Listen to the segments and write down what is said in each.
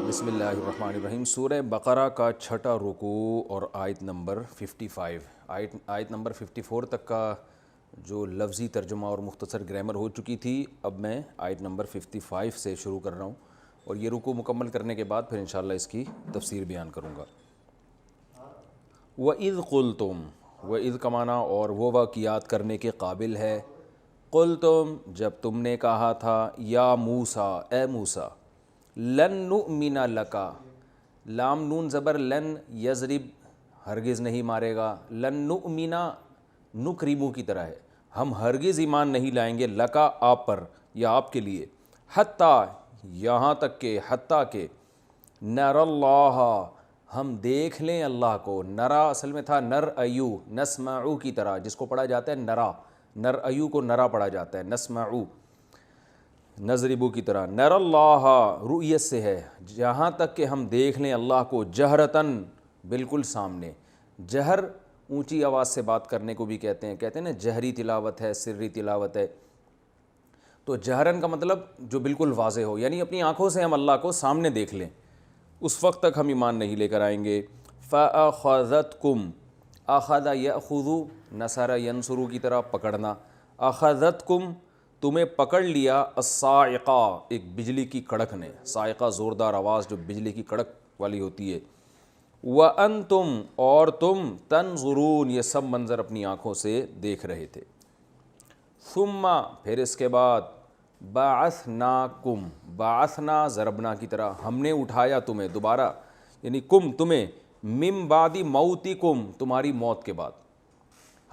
بسم اللہ الرحمن الرحیم۔ سورہ بقرہ کا چھٹا رکوع اور آیت نمبر 55، آیت نمبر 54 تک کا جو لفظی ترجمہ اور مختصر گرامر ہو چکی تھی، اب میں آیت نمبر 55 سے شروع کر رہا ہوں، اور یہ رکوع مکمل کرنے کے بعد پھر انشاءاللہ اس کی تفسیر بیان کروں گا۔ وَإِذْ قُلْتُمْ، وَإِذْ کا معنی اور وہ واقعات کرنے کے قابل ہے۔ قُلْتُم، جب تم نے کہا تھا، یا موسیٰ، اے موسیٰ، لن نؤمن لکا، لام نون زبر لن، یضرب ہرگز نہیں مارے گا، لن نؤمن نکرمو کی طرح ہے، ہم ہرگز ایمان نہیں لائیں گے لکا آپ پر یا آپ کے لیے، حتیٰ یہاں تک کہ، حتیٰ کہ نر اللہ، ہم دیکھ لیں اللہ کو۔ نرا اصل میں تھا نر ایو، نسمعو کی طرح، جس کو پڑھا جاتا ہے نرا، نر ایو کو نرا پڑھا جاتا ہے، نسمعو نضربو کی طرح۔ نر اللہ رؤیت سے ہے، جہاں تک کہ ہم دیکھ لیں اللہ کو، جہرتاً بالکل سامنے۔ جہر اونچی آواز سے بات کرنے کو بھی کہتے ہیں نا، جہری تلاوت ہے، سری تلاوت ہے۔ تو جہرن کا مطلب جو بالکل واضح ہو، یعنی اپنی آنکھوں سے ہم اللہ کو سامنے دیکھ لیں، اس وقت تک ہم ایمان نہیں لے کر آئیں گے۔ فَأَخَذَتْكُمْ، أَخَذَ يَأْخُذُ، نَصَرَ يَنصُرُ کی طرح پکڑنا، أَخَذَتْكُمْ، تمہیں پکڑ لیا، الصاعقہ، ایک بجلی کی کڑک نے، صاعقہ زوردار آواز جو بجلی کی کڑک والی ہوتی ہے۔ وَأَنْتُمْ، اور تم، تنظرون، یہ سب منظر اپنی آنکھوں سے دیکھ رہے تھے۔ ثم، پھر اس کے بعد، بعثناکم، بعثنا ضربنا کی طرح، ہم نے اٹھایا تمہیں دوبارہ، یعنی کم تمہیں، من بعد موتکم، تمہاری موت کے بعد،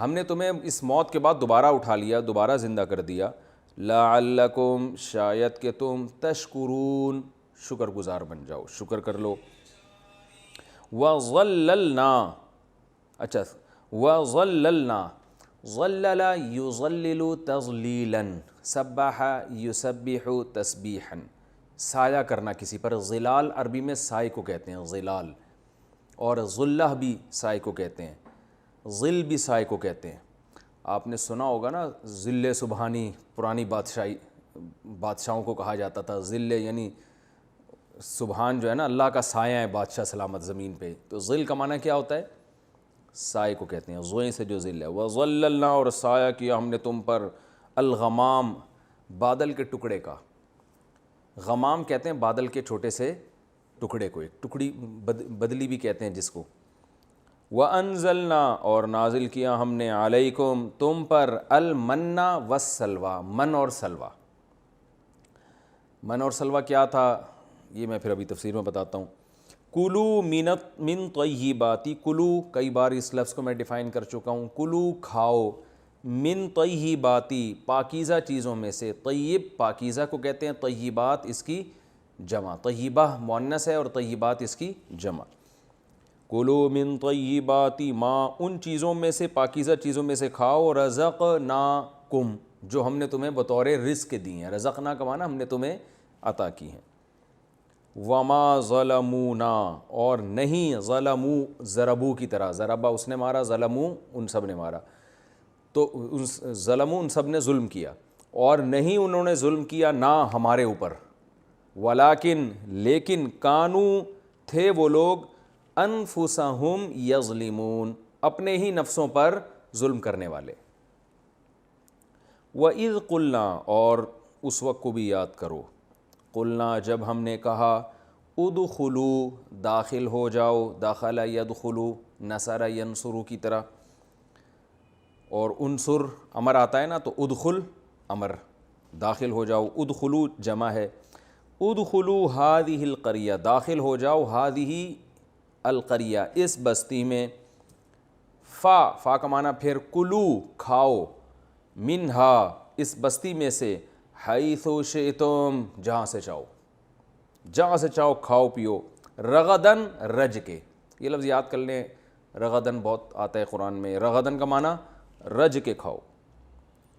ہم نے تمہیں اس موت کے بعد دوبارہ اٹھا لیا، دوبارہ زندہ کر دیا۔ لعلکم، شاید کہ تم، تشکرون، شکر گزار بن جاؤ، شکر کر لو۔ وَظَلَّلْنَا، اچھا، وَظَلَّلْنَا، ظَلَّلَ يُظَلِّلُ تَظْلِيلًا، سبح یسبح تسبیحا، سایہ کرنا کسی پر۔ ظلال عربی میں سائے کو کہتے ہیں، ظلال، اور ظلہ بھی سائے کو کہتے ہیں، ظل بھی سائے کو کہتے ہیں۔ آپ نے سنا ہوگا نا، ظل سبحانی، پرانی بادشاہوں کو کہا جاتا تھا ظل، یعنی سبحان جو ہے نا اللہ کا سایہ ہے بادشاہ سلامت زمین پہ، تو ظل کا معنی کیا ہوتا ہے؟ سائے کو کہتے ہیں، ظوئیں سے جو ظل ہے۔ وَظَلَّلْنَا، اور سایہ کیا ہم نے تم پر، الغمام، بادل کے ٹکڑے کا۔ غمام کہتے ہیں بادل کے چھوٹے سے ٹکڑے کو، ایک ٹکڑی بدلی بھی کہتے ہیں جس کو۔ وَأَنزَلْنَا، اور نازل کیا ہم نے، عَلَيْكُمْ، تم پر، المنّ والسلویٰ، من اور سلویٰ۔ من اور سلویٰ کیا تھا یہ میں پھر ابھی تفسیر میں بتاتا ہوں۔ کُلُوا من طیبات، کُلُوا کئی بار اس لفظ کو میں ڈیفائن کر چکا ہوں، کُلُوا کھاؤ، من طیبات پاکیزہ چیزوں میں سے، طیب پاکیزہ کو کہتے ہیں، طیبات اس کی جمع، طیبہ مؤنث ہے اور طیبات اس کی جمع۔ کُلُوا من طیبات ما، ان چیزوں میں سے، پاکیزہ چیزوں میں سے کھاؤ، رزقناکم، جو ہم نے تمہیں بطور رزق دی ہیں، رزقنا کا معنی ہم نے تمہیں عطا کی ہیں۔ وما ظلمونا، اور نہیں، ظلموا ضربو کی طرح، ضربہ اس نے مارا، ظلموا ان سب نے مارا، تو ظلموا ان سب نے ظلم کیا، اور نہیں انہوں نے ظلم کیا نہ ہمارے اوپر، ولیکن، لیکن، کانو، تھے وہ لوگ، انفسہم یظلمون، اپنے ہی نفسوں پر ظلم کرنے والے۔ وَإِذْ قُلْنَا، اور اس وقت کو بھی یاد کرو، قلنا جب ہم نے کہا، ادخلوا، داخل ہو جاؤ، دخل یدخلوا، نصر ینصرو کی طرح، اور انصر امر آتا ہے نا، تو ادخل امر، داخل ہو جاؤ، ادخلوا جمع ہے، ادخلوا هذه القریہ، داخل ہو جاؤ، هذه القریہ، اس بستی میں، فا کا معنی پھر، کلو کھاؤ، منہا اس بستی میں سے، حیث شئتم جہاں سے چاہو، جہاں سے چاہو کھاؤ پیو، رغدن رج کے، یہ لفظ یاد کر لیں، رغدن بہت آتا ہے قرآن میں، رغدن کا معنی رج کے کھاؤ۔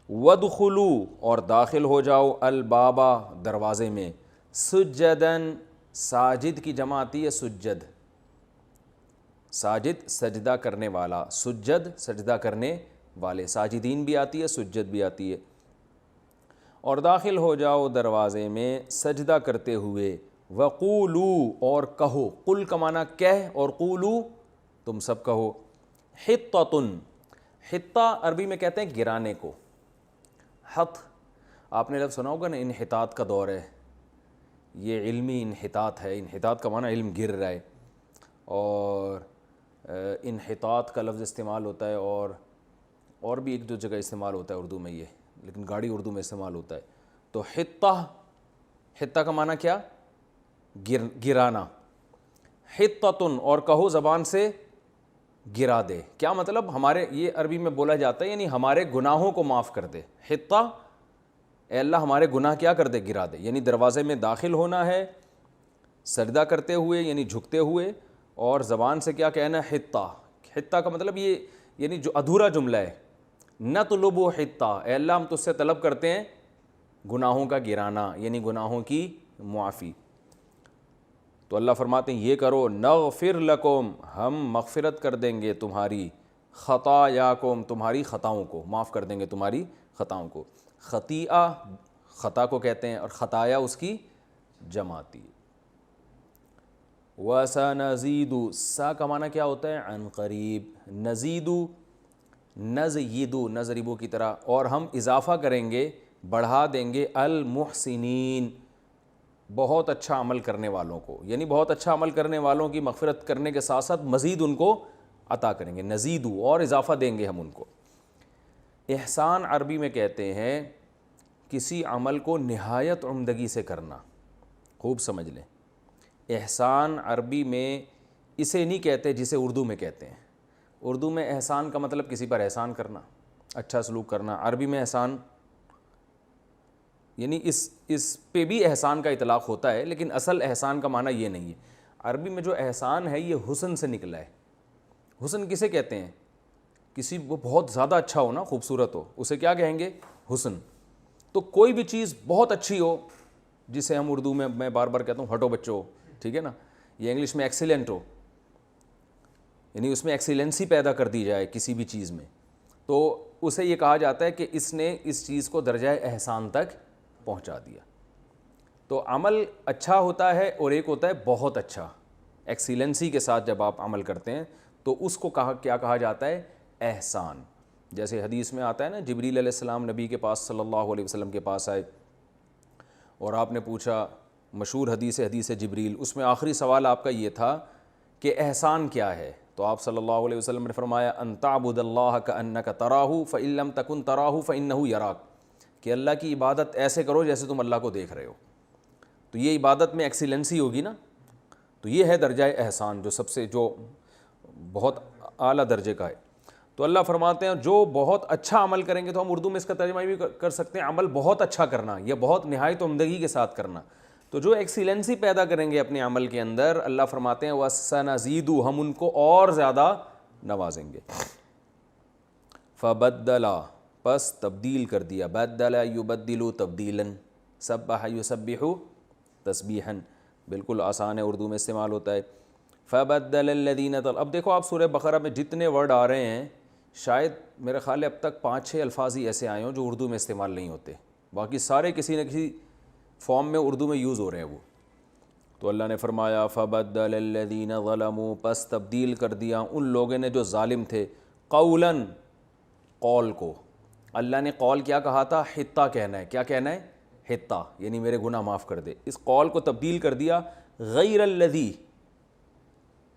وادخلوا، اور داخل ہو جاؤ، البابا دروازے میں، سجدن، ساجد کی جمع آتی ہے سجد، ساجد سجدہ کرنے والا، سجد سجدہ کرنے والے، ساجدین بھی آتی ہے، سجد بھی آتی ہے۔ اور داخل ہو جاؤ دروازے میں سجدہ کرتے ہوئے، وقولو اور کہو، قل کا معنی کہہ اور قولو تم سب کہو، حطۃ، حطہ عربی میں کہتے ہیں گرانے کو، حط آپ نے لفظ سنا ہوگا نا، انحطاط کا دور ہے، یہ علمی انحطاط ہے، انحطاط کا معنی علم گر رہا ہے، اور انحطاط کا لفظ استعمال ہوتا ہے اور بھی ایک دو جگہ استعمال ہوتا ہے اردو میں یہ، لیکن گاڑی اردو میں استعمال ہوتا ہے۔ تو حطہ کا معنی کیا؟ گرانا، حطۃ اور کہو زبان سے گرا دے، کیا مطلب؟ ہمارے یہ عربی میں بولا جاتا ہے یعنی ہمارے گناہوں کو معاف کر دے، حطہ اے اللہ ہمارے گناہ کیا کر دے؟ گرا دے، یعنی دروازے میں داخل ہونا ہے سجدہ کرتے ہوئے یعنی جھکتے ہوئے، اور زبان سے کیا کہنا ہے؟ حطہ۔ حطہ کا مطلب یہ یعنی جو ادھورا جملہ ہے، نطلب حطہ، اے اللہ ہم تجھ سے طلب کرتے ہیں گناہوں کا گرانا، یعنی گناہوں کی معافی۔ تو اللہ فرماتے ہیں یہ کرو، نغفر لکم، ہم مغفرت کر دیں گے تمہاری، خطایاکم، تمہاری خطاؤں کو معاف کر دیں گے، تمہاری خطاؤں کو۔ خطیئہ خطا کو کہتے ہیں، اور خطایا اس کی جمع آتی ہے۔ وَسَنَزِيدُ، سا کا معنی کیا ہوتا ہے؟ عن قریب، نزید، نزید، نضرب کی طرح، اور ہم اضافہ کریں گے، بڑھا دیں گے، المحسنین، بہت اچھا عمل کرنے والوں کو، یعنی بہت اچھا عمل کرنے والوں کی مغفرت کرنے کے ساتھ ساتھ مزید ان کو عطا کریں گے، نزید، اور اضافہ دیں گے ہم ان کو۔ احسان عربی میں کہتے ہیں کسی عمل کو نہایت عمدگی سے کرنا، خوب سمجھ لیں، احسان عربی میں اسے نہیں کہتے جسے اردو میں کہتے ہیں۔ اردو میں احسان کا مطلب کسی پر احسان کرنا، اچھا سلوک کرنا، عربی میں احسان یعنی اس پہ بھی احسان کا اطلاق ہوتا ہے، لیکن اصل احسان کا معنی یہ نہیں ہے۔ عربی میں جو احسان ہے یہ حسن سے نکلا ہے۔ حسن کسے کہتے ہیں؟ کسی وہ بہت زیادہ اچھا ہو نا، خوبصورت ہو، اسے کیا کہیں گے؟ حسن۔ تو کوئی بھی چیز بہت اچھی ہو، جسے ہم اردو میں بار بار کہتا ہوں ہٹو بچو، ٹھیک ہے نا، یہ انگلش میں ایکسیلنٹ ہو، یعنی اس میں ایکسیلنسی پیدا کر دی جائے کسی بھی چیز میں، تو اسے یہ کہا جاتا ہے کہ اس نے اس چیز کو درجہ احسان تک پہنچا دیا۔ تو عمل اچھا ہوتا ہے اور ایک ہوتا ہے بہت اچھا، ایکسیلنسی کے ساتھ جب آپ عمل کرتے ہیں تو اس کو کیا کہا جاتا ہے؟ احسان۔ جیسے حدیث میں آتا ہے نا، جبریل علیہ السلام نبی کے پاس صلی اللہ علیہ وسلم کے پاس آئے اور آپ نے پوچھا، مشہور حدیث جبریل، اس میں آخری سوال آپ کا یہ تھا کہ احسان کیا ہے؟ تو آپ صلی اللہ علیہ وسلم نے فرمایا ان تعبد اللہ کأنک تراہ فإن لم تکن تراہ فإنہ یراک، کہ اللہ کی عبادت ایسے کرو جیسے تم اللہ کو دیکھ رہے ہو۔ تو یہ عبادت میں ایکسیلنسی ہوگی نا، تو یہ ہے درجہ احسان، جو بہت اعلیٰ درجے کا ہے۔ تو اللہ فرماتے ہیں جو بہت اچھا عمل کریں گے، تو ہم اردو میں اس کا ترجمہ بھی کر سکتے ہیں عمل بہت اچھا کرنا، یا بہت نہایت عمدگی کے ساتھ کرنا۔ تو جو ایکسیلنسی پیدا کریں گے اپنے عمل کے اندر، اللہ فرماتے ہیں وَسَنَزِيدُ، ہم ان کو اور زیادہ نوازیں گے۔ فَبَدَّلَ، پس تبدیل کر دیا، بدل یبدل تبدیلا، سبح یسبح تسبیحا، بالکل آسان ہے، اردو میں استعمال ہوتا ہے۔ فَبَدَّلَ الَّذِينَ، اب دیکھو آپ سورہ بقرہ میں جتنے ورڈ آ رہے ہیں، شاید میرے خیال ہے اب تک 5-6 الفاظ ہی ایسے آئے ہوں جو اردو میں استعمال نہیں ہوتے، باقی سارے کسی نہ کسی فارم میں اردو میں یوز ہو رہے ہیں وہ۔ تو اللہ نے فرمایا فَبَدَّلَ الَّذِينَ ظَلَمُوا، پس تبدیل کر دیا ان لوگوں نے جو ظالم تھے، قولاً، قول کو۔ اللہ نے قول کیا کہا تھا؟ حطہ کہنا ہے، کیا کہنا ہے؟ حطہ، یعنی میرے گناہ معاف کر دے۔ اس قول کو تبدیل کر دیا غیر الذی،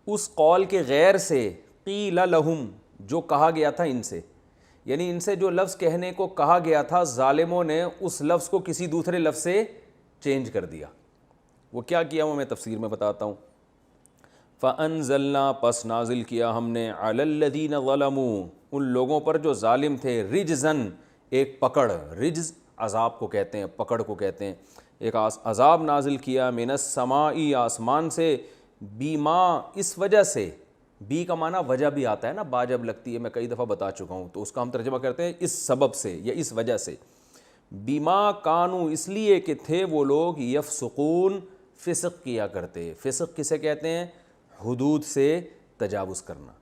اس قول کے غیر سے، قیل لہم، جو کہا گیا تھا ان سے، یعنی ان سے جو لفظ کہنے کو کہا گیا تھا، ظالموں نے اس لفظ کو کسی دوسرے لفظ سے چینج کر دیا۔ وہ کیا کیا وہ میں تفسیر میں بتاتا ہوں۔ فَأَنزَلْنَا، پس نازل کیا ہم نے، عَلَى الَّذِينَ ظَلَمُوا، ان لوگوں پر جو ظالم تھے، رجزن، ایک پکڑ، رجز عذاب کو کہتے ہیں، پکڑ کو کہتے ہیں، ایک عذاب نازل کیا، من السماء، آسمان سے، بیما، اس وجہ سے، بی کا معنی وجہ بھی آتا ہے نا، با جب لگتی ہے، میں کئی دفعہ بتا چکا ہوں، تو اس کا ہم ترجمہ کرتے ہیں اس سبب سے یا اس وجہ سے، بیما کانو، اس لیے کہ تھے وہ لوگ، یفسقون، فسق کیا کرتے۔ فسق کسے کہتے ہیں؟ حدود سے تجاوز کرنا،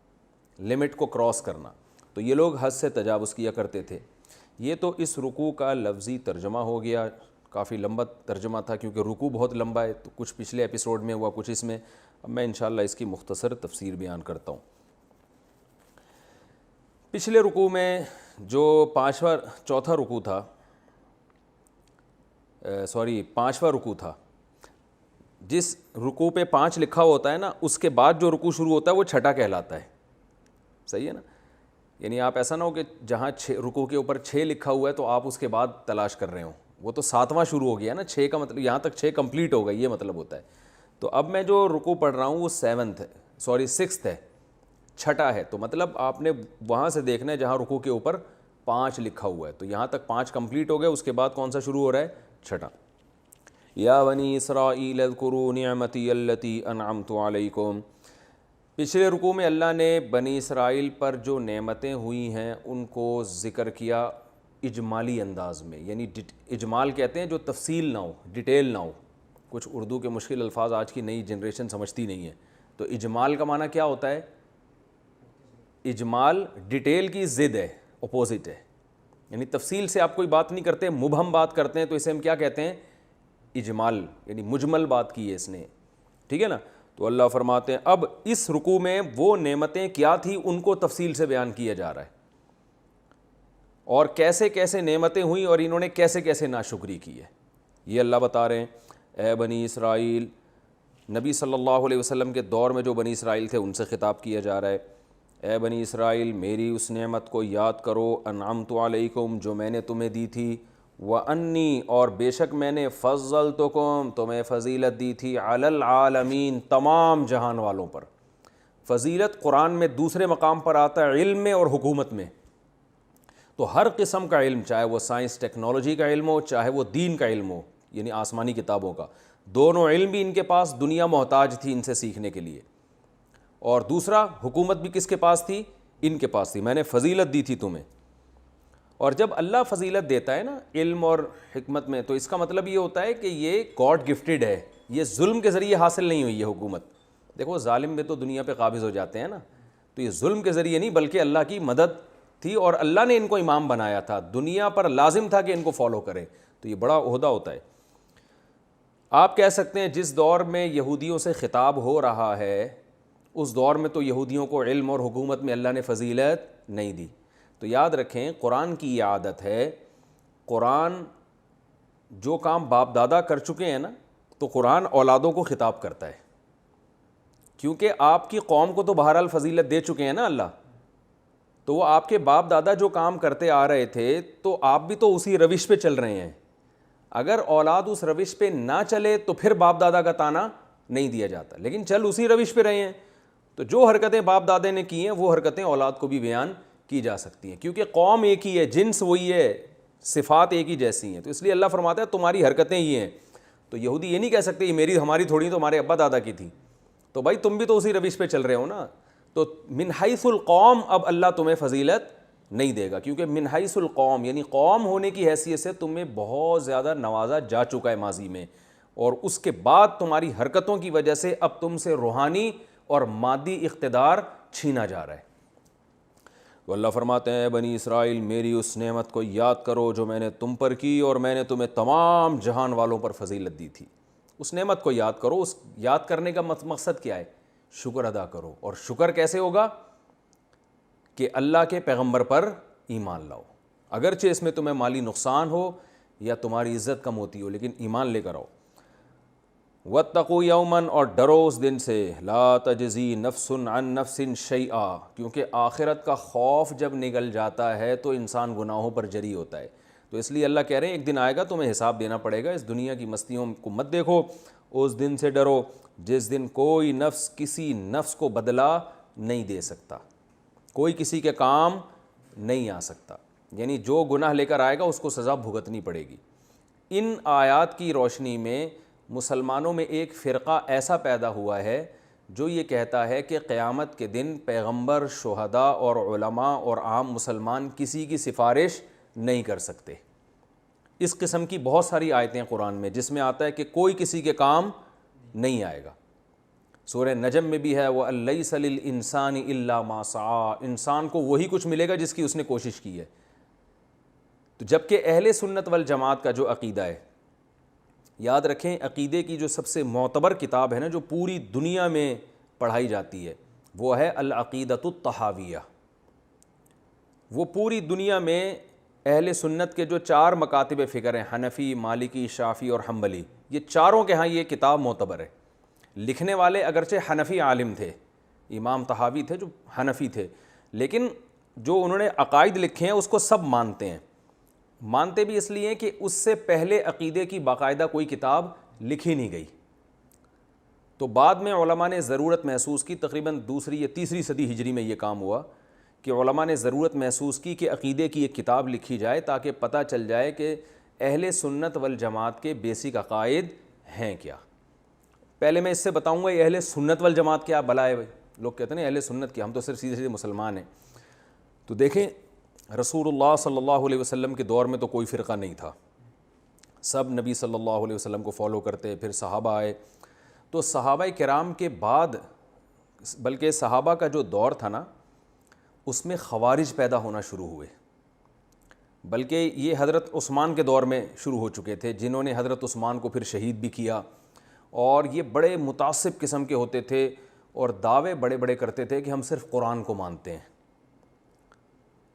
لمٹ کو کراس کرنا، تو یہ لوگ حد سے تجاوز کیا کرتے تھے۔ یہ تو اس رکوع کا لفظی ترجمہ ہو گیا، کافی لمبا ترجمہ تھا کیونکہ رکوع بہت لمبا ہے، تو کچھ پچھلے ایپیسوڈ میں ہوا، کچھ اس میں. اب میں انشاءاللہ اس کی مختصر تفسیر بیان کرتا ہوں. پچھلے رکوع میں جو چوتھا رکوع تھا، پانچواں رکوع تھا، جس رکوع پہ 5 لکھا ہوتا ہے نا، اس کے بعد جو رکوع شروع ہوتا ہے وہ چھٹا کہلاتا ہے. صحیح ہے نا؟ یعنی آپ ایسا نہ ہو کہ جہاں رکوع کے اوپر 6 لکھا ہوا ہے تو آپ اس کے بعد تلاش کر رہے ہوں، وہ تو 7واں شروع ہو گیا نا. 6 کا مطلب یہاں تک 6 کمپلیٹ ہو گئی، یہ مطلب ہوتا ہے. تو اب میں جو رکوع پڑھ رہا ہوں وہ 6 ہے، چھٹا ہے. تو مطلب آپ نے وہاں سے دیکھنا ہے جہاں رکوع کے اوپر 5 لکھا ہوا ہے، تو یہاں تک 5 کمپلیٹ ہو گئے. اس کے بعد کون سا شروع ہو رہا ہے؟ چھٹا. یا بنی اسرائیل اذکروا نعمتی التی انعمت علیکم. پچھلے رکوع میں اللہ نے بنی اسرائیل پر جو نعمتیں ہوئی ہیں ان کو ذکر کیا اجمالی انداز میں، یعنی اجمال کہتے ہیں جو تفصیل نہ ہو، ڈیٹیل نہ ہو. کچھ اردو کے مشکل الفاظ آج کی نئی جنریشن سمجھتی نہیں ہے. تو اجمال کا معنی کیا ہوتا ہے؟ اجمال ڈیٹیل کی ضد ہے، اپوزٹ ہے. یعنی تفصیل سے آپ کوئی بات نہیں کرتے، مبہم بات کرتے ہیں، تو اسے ہم کیا کہتے ہیں؟ اجمال. یعنی مجمل بات کی ہے اس نے. ٹھیک ہے نا؟ تو اللہ فرماتے ہیں اب اس رکوع میں وہ نعمتیں کیا تھی ان کو تفصیل سے بیان کیا جا رہا ہے، اور کیسے کیسے نعمتیں ہوئیں اور انہوں نے کیسے کیسے ناشکری کی ہے، یہ اللہ بتا رہے ہیں. اے بنی اسرائیل، نبی صلی اللہ علیہ وسلم کے دور میں جو بنی اسرائیل تھے ان سے خطاب کیا جا رہا ہے. اے بنی اسرائیل، میری اس نعمت کو یاد کرو، انعمت علیکم، جو میں نے تمہیں دی تھی، وَأَنِّي، اور بے شک میں نے، فضلتکم، تمہیں فضیلت دی تھی، علی العالمین، تمام جہان والوں پر. فضیلت قرآن میں دوسرے مقام پر آتا ہے علم میں اور حکومت میں. تو ہر قسم کا علم، چاہے وہ سائنس ٹیکنالوجی کا علم ہو، چاہے وہ دین کا علم ہو، یعنی آسمانی کتابوں کا، دونوں علم بھی ان کے پاس، دنیا محتاج تھی ان سے سیکھنے کے لیے. اور دوسرا حکومت بھی کس کے پاس تھی؟ ان کے پاس تھی. میں نے فضیلت دی تھی تمہیں. اور جب اللہ فضیلت دیتا ہے نا علم اور حکمت میں، تو اس کا مطلب یہ ہوتا ہے کہ یہ گاڈ گفٹڈ ہے، یہ ظلم کے ذریعے حاصل نہیں ہوئی ہے حکومت. دیکھو ظالم بھی تو دنیا پہ قابض ہو جاتے ہیں نا، تو یہ ظلم کے ذریعے نہیں بلکہ اللہ کی مدد تھی، اور اللہ نے ان کو امام بنایا تھا، دنیا پر لازم تھا کہ ان کو فالو کرے. تو یہ بڑا عہدہ ہوتا ہے. آپ کہہ سکتے ہیں جس دور میں یہودیوں سے خطاب ہو رہا ہے اس دور میں تو یہودیوں کو علم اور حکومت میں اللہ نے فضیلت نہیں دی. تو یاد رکھیں قرآن کی یہ عادت ہے، قرآن جو کام باپ دادا کر چکے ہیں نا، تو قرآن اولادوں کو خطاب کرتا ہے، کیونکہ آپ کی قوم کو تو بہرحال فضیلت دے چکے ہیں نا اللہ. تو وہ آپ کے باپ دادا جو کام کرتے آ رہے تھے تو آپ بھی تو اسی روش پہ چل رہے ہیں. اگر اولاد اس روش پہ نہ چلے تو پھر باپ دادا کا تانا نہیں دیا جاتا، لیکن چل اسی روش پہ رہے ہیں. تو جو حرکتیں باپ دادے نے کی ہیں وہ حرکتیں اولاد کو بھی بیان کی جا سکتی ہیں، کیونکہ قوم ایک ہی ہے، جنس وہی ہے، صفات ایک ہی جیسی ہیں. تو اس لیے اللہ فرماتا ہے تمہاری حرکتیں یہ ہیں. تو یہودی یہ نہیں کہہ سکتے یہ ہماری تھوڑی تو ہمارے ابا دادا کی تھی. تو بھائی تم بھی تو اسی روش پہ چل رہے ہو نا. تو من حیث القوم اب اللہ تمہیں فضیلت نہیں دے گا، کیونکہ من حیث القوم یعنی قوم ہونے کی حیثیت سے تمہیں بہت زیادہ نوازا جا چکا ہے ماضی میں، اور اس کے بعد تمہاری حرکتوں کی وجہ سے اب تم سے روحانی اور مادی اقتدار چھینا جا رہا ہے. تو اللہ فرماتے ہیں بنی اسرائیل، میری اس نعمت کو یاد کرو جو میں نے تم پر کی، اور میں نے تمہیں تمام جہان والوں پر فضیلت دی تھی. اس نعمت کو یاد کرو. اس یاد کرنے کا مقصد کیا ہے؟ شکر ادا کرو. اور شکر کیسے ہوگا؟ کہ اللہ کے پیغمبر پر ایمان لاؤ، اگرچہ اس میں تمہیں مالی نقصان ہو یا تمہاری عزت کم ہوتی ہو، لیکن ایمان لے کر آؤ. وَاتَّقُوا يَوْمًا، اور ڈرو اس دن سے، لَا تَجْزِي نَفْسٌ عَن نَفْسٍ شَيْئًا، کیونکہ آخرت کا خوف جب نگل جاتا ہے تو انسان گناہوں پر جری ہوتا ہے. تو اس لیے اللہ کہہ رہے ہیں ایک دن آئے گا تمہیں حساب دینا پڑے گا. اس دنیا کی مستیوں کو مت دیکھو، اس دن سے ڈرو جس دن کوئی نفس کسی نفس کو بدلہ نہیں دے سکتا، کوئی کسی کے کام نہیں آ سکتا. یعنی جو گناہ لے کر آئے گا اس کو سزا بھگتنی پڑے گی. ان آیات کی روشنی میں مسلمانوں میں ایک فرقہ ایسا پیدا ہوا ہے جو یہ کہتا ہے کہ قیامت کے دن پیغمبر، شہداء اور علماء اور عام مسلمان کسی کی سفارش نہیں کر سکتے. اس قسم کی بہت ساری آیتیں قرآن میں جس میں آتا ہے کہ کوئی کسی کے کام نہیں آئے گا. سورہ نجم میں بھی ہے وَأَلَّيْسَ لِلْإِنسَانِ إِلَّا مَا سَعَىٰ، انسان کو وہی کچھ ملے گا جس کی اس نے کوشش کی ہے. تو جبکہ اہل سنت والجماعت کا جو عقیدہ ہے، یاد رکھیں عقیدے کی جو سب سے معتبر کتاب ہے نا جو پوری دنیا میں پڑھائی جاتی ہے وہ ہے العقیدۃ الطحاویہ۔ وہ پوری دنیا میں اہل سنت کے جو 4 مکاتب فکر ہیں، حنفی، مالکی، شافعی اور حنبلی، یہ چاروں کے ہاں یہ کتاب معتبر ہے۔ لکھنے والے اگرچہ حنفی عالم تھے، امام طحاوی تھے جو حنفی تھے، لیکن جو انہوں نے عقائد لکھے ہیں اس کو سب مانتے ہیں۔ مانتے بھی اس لیے کہ اس سے پہلے عقیدے کی باقاعدہ کوئی کتاب لکھی نہیں گئی، تو بعد میں علماء نے ضرورت محسوس کی، تقریباً 2 یا 3 صدی ہجری میں یہ کام ہوا کہ علماء نے ضرورت محسوس کی کہ عقیدے کی ایک کتاب لکھی جائے تاکہ پتہ چل جائے کہ اہل سنت والجماعت کے بیسک عقائد ہیں کیا۔ پہلے میں اس سے بتاؤں گا یہ اہل سنت والجماعت کیا بلا ہے بھائی، لوگ کہتے ہیں نا اہل سنت کیا، ہم تو صرف سیدھے سیدھے مسلمان ہیں۔ تو دیکھیں رسول اللہ صلی اللہ علیہ وسلم کے دور میں تو کوئی فرقہ نہیں تھا، سب نبی صلی اللہ علیہ وسلم کو فالو کرتے، پھر صحابہ آئے، تو صحابہ کرام کے بعد بلکہ صحابہ کا جو دور تھا نا اس میں خوارج پیدا ہونا شروع ہوئے، بلکہ یہ حضرت عثمان کے دور میں شروع ہو چکے تھے، جنہوں نے حضرت عثمان کو پھر شہید بھی کیا، اور یہ بڑے متعصب قسم کے ہوتے تھے اور دعوے بڑے بڑے کرتے تھے کہ ہم صرف قرآن کو مانتے ہیں۔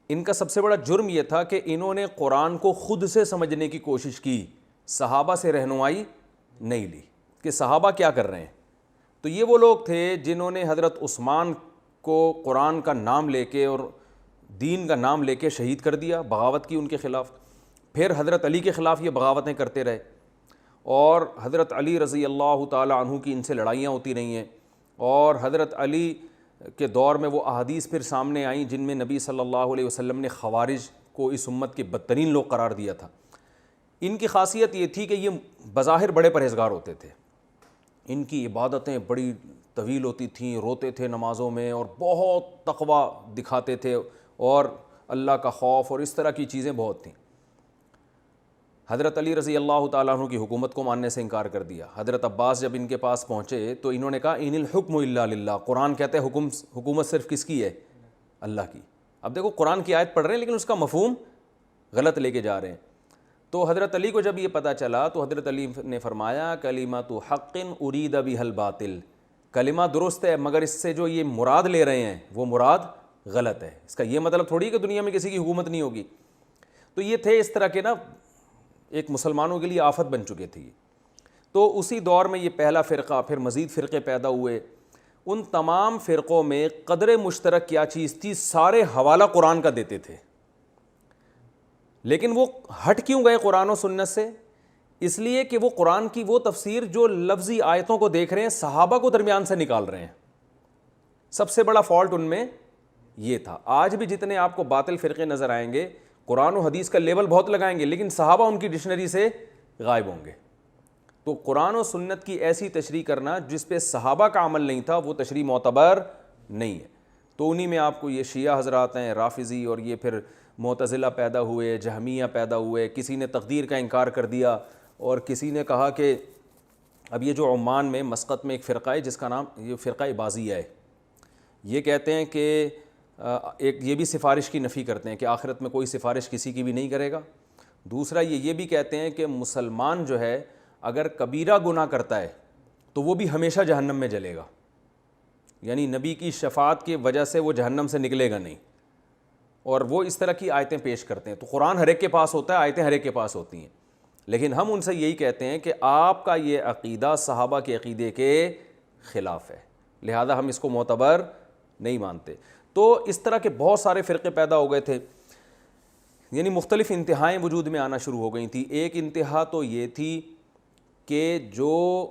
ان کا سب سے بڑا جرم یہ تھا کہ انہوں نے قرآن کو خود سے سمجھنے کی کوشش کی، صحابہ سے رہنمائی نہیں لی کہ صحابہ کیا کر رہے ہیں۔ تو یہ وہ لوگ تھے جنہوں نے حضرت عثمان کو قرآن کا نام لے کے اور دین کا نام لے کے شہید کر دیا، بغاوت کی ان کے خلاف، پھر حضرت علی کے خلاف یہ بغاوتیں کرتے رہے، اور حضرت علی رضی اللہ تعالی عنہ کی ان سے لڑائیاں ہوتی رہی ہیں، اور حضرت علی کے دور میں وہ احادیث پھر سامنے آئیں جن میں نبی صلی اللہ علیہ وسلم نے خوارج کو اس امت کے بدترین لوگ قرار دیا تھا۔ ان کی خاصیت یہ تھی کہ یہ بظاہر بڑے پرہیزگار ہوتے تھے، ان کی عبادتیں بڑی طویل ہوتی تھیں، روتے تھے نمازوں میں اور بہت تقوی دکھاتے تھے اور اللہ کا خوف اور اس طرح کی چیزیں بہت تھیں۔ حضرت علی رضی اللہ تعالیٰ عنہ کی حکومت کو ماننے سے انکار کر دیا۔ حضرت عباس جب ان کے پاس پہنچے تو انہوں نے کہا ان الحکم الا للہ، قرآن کہتے ہیں حکومت صرف کس کی ہے؟ اللہ کی۔ اب دیکھو قرآن کی آیت پڑھ رہے ہیں لیکن اس کا مفہوم غلط لے کے جا رہے ہیں۔ تو حضرت علی کو جب یہ پتہ چلا تو حضرت علی نے فرمایا کلمۃ حق ارید بها الباطل، کلمہ درست ہے مگر اس سے جو یہ مراد لے رہے ہیں وہ مراد غلط ہے۔ اس کا یہ مطلب تھوڑی کہ دنیا میں کسی کی حکومت نہیں ہوگی۔ تو یہ تھے اس طرح کے نا ایک مسلمانوں کے لیے آفت بن چکے تھے۔ تو اسی دور میں یہ پہلا فرقہ، پھر مزید فرقے پیدا ہوئے۔ ان تمام فرقوں میں قدر مشترک کیا چیز تھی؟ سارے حوالہ قرآن کا دیتے تھے، لیکن وہ ہٹ کیوں گئے قرآن و سنت سے؟ اس لیے کہ وہ قرآن کی وہ تفسیر جو لفظی آیتوں کو دیکھ رہے ہیں صحابہ کو درمیان سے نکال رہے ہیں۔ سب سے بڑا فالٹ ان میں یہ تھا۔ آج بھی جتنے آپ کو باطل فرقے نظر آئیں گے قرآن و حدیث کا لیبل بہت لگائیں گے لیکن صحابہ ان کی ڈکشنری سے غائب ہوں گے۔ تو قرآن و سنت کی ایسی تشریح کرنا جس پہ صحابہ کا عمل نہیں تھا وہ تشریح معتبر نہیں ہے۔ تو انہی میں آپ کو یہ شیعہ حضرات ہیں، رافضی، اور یہ پھر معتزلہ پیدا ہوئے، جہمیہ پیدا ہوئے، کسی نے تقدیر کا انکار کر دیا، اور کسی نے کہا کہ اب یہ جو عمان میں مسقط میں ایک فرقہ ہے جس کا نام یہ فرقہ بازیہ ہے، یہ کہتے ہیں کہ ایک یہ بھی سفارش کی نفی کرتے ہیں کہ آخرت میں کوئی سفارش کسی کی بھی نہیں کرے گا۔ دوسرا یہ بھی کہتے ہیں کہ مسلمان جو ہے اگر کبیرہ گناہ کرتا ہے تو وہ بھی ہمیشہ جہنم میں جلے گا، یعنی نبی کی شفاعت کی وجہ سے وہ جہنم سے نکلے گا نہیں، اور وہ اس طرح کی آیتیں پیش کرتے ہیں۔ تو قرآن ہر ایک کے پاس ہوتا ہے، آیتیں ہر ایک کے پاس ہوتی ہیں، لیکن ہم ان سے یہی کہتے ہیں کہ آپ کا یہ عقیدہ صحابہ کے عقیدے کے خلاف ہے، لہذا ہم اس کو معتبر نہیں مانتے۔ تو اس طرح کے بہت سارے فرقے پیدا ہو گئے تھے، یعنی مختلف انتہائیں وجود میں آنا شروع ہو گئی تھیں۔ ایک انتہا تو یہ تھی کہ جو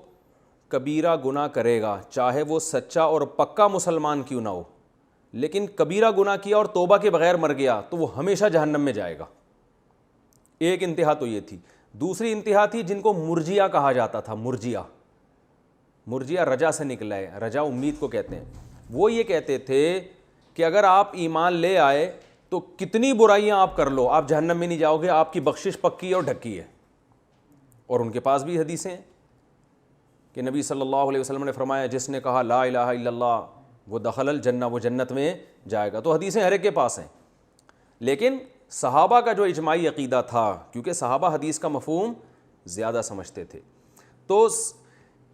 کبیرہ گناہ کرے گا چاہے وہ سچا اور پکا مسلمان کیوں نہ ہو، لیکن کبیرہ گناہ کیا اور توبہ کے بغیر مر گیا تو وہ ہمیشہ جہنم میں جائے گا۔ ایک انتہا تو یہ تھی۔ دوسری انتہا تھی جن کو مرجیہ کہا جاتا تھا۔ مرجیہ رجا سے نکلا ہے، رجا امید کو کہتے ہیں۔ وہ یہ کہتے تھے کہ اگر آپ ایمان لے آئے تو کتنی برائیاں آپ کر لو آپ جہنم میں نہیں جاؤ گے، آپ کی بخشش پکی اور ڈھکی ہے۔ اور ان کے پاس بھی حدیثیں ہیں کہ نبی صلی اللہ علیہ وسلم نے فرمایا جس نے کہا لا الہ الا اللہ وہ دخل الجنہ، وہ جنت میں جائے گا۔ تو حدیثیں ہر ایک کے پاس ہیں، لیکن صحابہ کا جو اجماعی عقیدہ تھا، کیونکہ صحابہ حدیث کا مفہوم زیادہ سمجھتے تھے،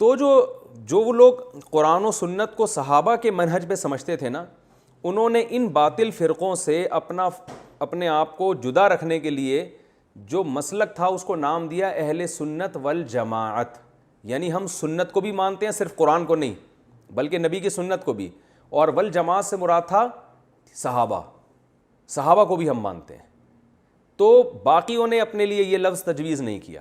تو جو وہ لوگ قرآن و سنت کو صحابہ کے منہج پہ سمجھتے تھے نا، انہوں نے ان باطل فرقوں سے اپنے آپ کو جدا رکھنے کے لیے جو مسلک تھا اس کو نام دیا اہل سنت والجماعت. یعنی ہم سنت کو بھی مانتے ہیں، صرف قرآن کو نہیں بلکہ نبی کی سنت کو بھی، اور والجماعت سے مراد تھا صحابہ کو بھی ہم مانتے ہیں. تو باقیوں نے اپنے لیے یہ لفظ تجویز نہیں کیا.